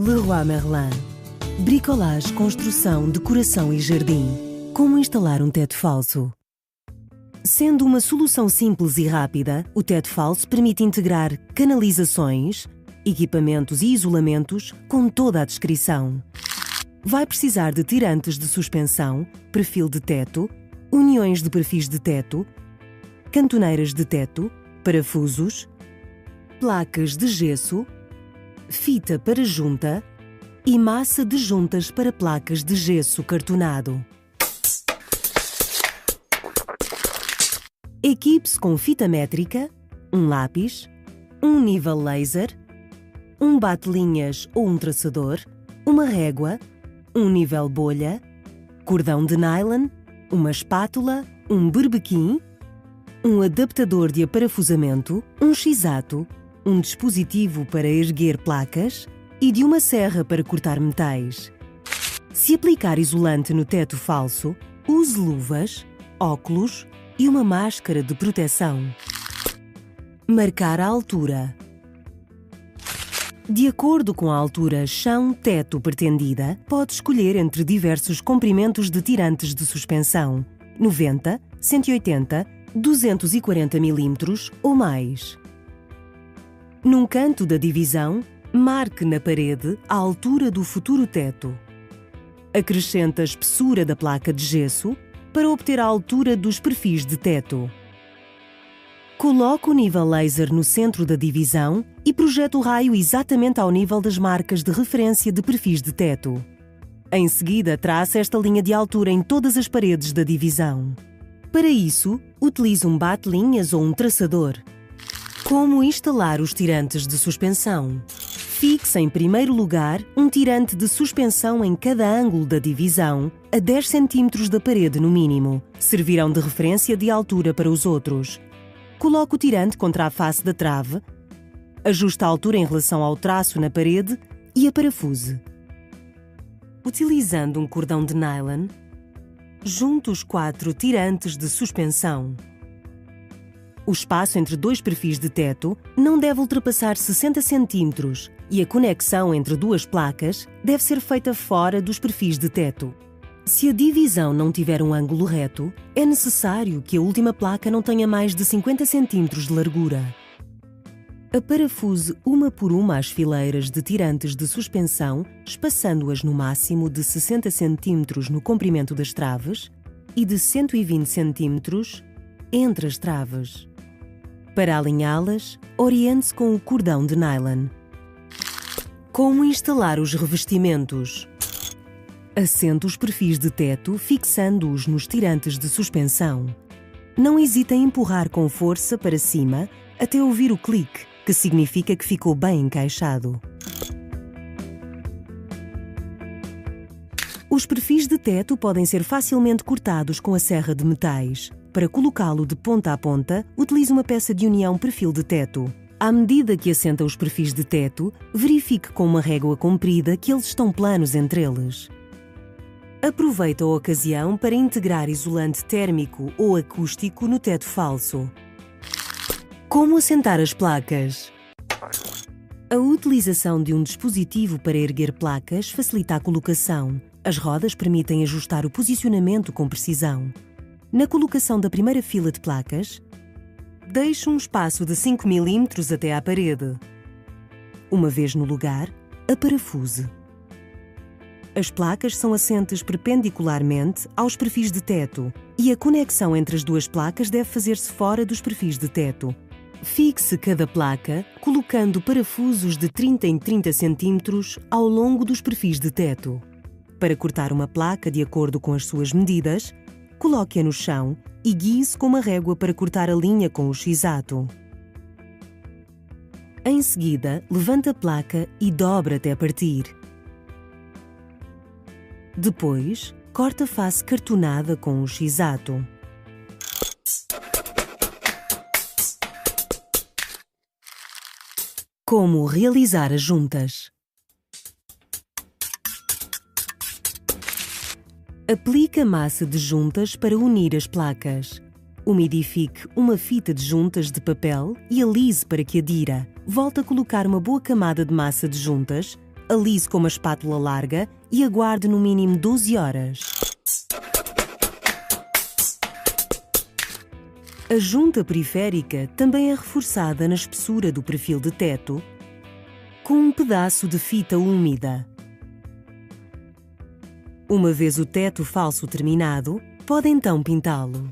Leroy Merlin. Bricolage, construção, decoração e jardim. Como instalar um teto falso? Sendo uma solução simples e rápida, o teto falso permite integrar canalizações, equipamentos e isolamentos com toda a descrição. Vai precisar de tirantes de suspensão, perfil de teto, uniões de perfis de teto, cantoneiras de teto, parafusos, placas de gesso, fita para junta e massa de juntas para placas de gesso cartonado. Equipe-se com fita métrica, um lápis, um nível laser, um bate-linhas ou um traçador, uma régua, um nível bolha, cordão de nylon, uma espátula, um berbequim, um adaptador de aparafusamento, um X-ato, um dispositivo para erguer placas e de uma serra para cortar metais. Se aplicar isolante no teto falso, use luvas, óculos e uma máscara de proteção. Marcar a altura. De acordo com a altura chão-teto pretendida, pode escolher entre diversos comprimentos de tirantes de suspensão, 90, 180, 240 mm ou mais. Num canto da divisão, marque na parede a altura do futuro teto. Acrescente a espessura da placa de gesso para obter a altura dos perfis de teto. Coloque o nível laser no centro da divisão e projete o raio exatamente ao nível das marcas de referência de perfis de teto. Em seguida, trace esta linha de altura em todas as paredes da divisão. Para isso, utilize um bate-linhas ou um traçador. Como instalar os tirantes de suspensão? Fixe em primeiro lugar um tirante de suspensão em cada ângulo da divisão, a 10 cm da parede no mínimo. Servirão de referência de altura para os outros. Coloque o tirante contra a face da trave, ajuste a altura em relação ao traço na parede e a parafuse. Utilizando um cordão de nylon, junte os 4 tirantes de suspensão. O espaço entre dois perfis de teto não deve ultrapassar 60 cm e a conexão entre duas placas deve ser feita fora dos perfis de teto. Se a divisão não tiver um ângulo reto, é necessário que a última placa não tenha mais de 50 cm de largura. Aparafuse uma por uma as fileiras de tirantes de suspensão, espaçando-as no máximo de 60 cm no comprimento das traves e de 120 cm entre as traves. Para alinhá-las, oriente-se com o cordão de nylon. Como instalar os revestimentos? Assente os perfis de teto fixando-os nos tirantes de suspensão. Não hesite em empurrar com força para cima até ouvir o clique, que significa que ficou bem encaixado. Os perfis de teto podem ser facilmente cortados com a serra de metais. Para colocá-lo de ponta a ponta, utilize uma peça de união perfil de teto. À medida que assenta os perfis de teto, verifique com uma régua comprida que eles estão planos entre eles. Aproveite a ocasião para integrar isolante térmico ou acústico no teto falso. Como assentar as placas? A utilização de um dispositivo para erguer placas facilita a colocação. As rodas permitem ajustar o posicionamento com precisão. Na colocação da primeira fila de placas, deixe um espaço de 5 mm até à parede. Uma vez no lugar, aparafuse. As placas são assentes perpendicularmente aos perfis de teto e a conexão entre as duas placas deve fazer-se fora dos perfis de teto. Fixe cada placa colocando parafusos de 30 em 30 cm ao longo dos perfis de teto. Para cortar uma placa de acordo com as suas medidas, coloque-a no chão e guie-se com uma régua para cortar a linha com o X-ato. Em seguida, levante a placa e dobre até partir. Depois, corte a face cartonada com o X-ato. Como realizar as juntas? Aplique a massa de juntas para unir as placas. Umidifique uma fita de juntas de papel e alise para que adira. Volte a colocar uma boa camada de massa de juntas Alise com uma espátula larga e aguarde no mínimo 12 horas. A junta periférica também é reforçada na espessura do perfil de teto com um pedaço de fita úmida. Uma vez o teto falso terminado, pode então pintá-lo.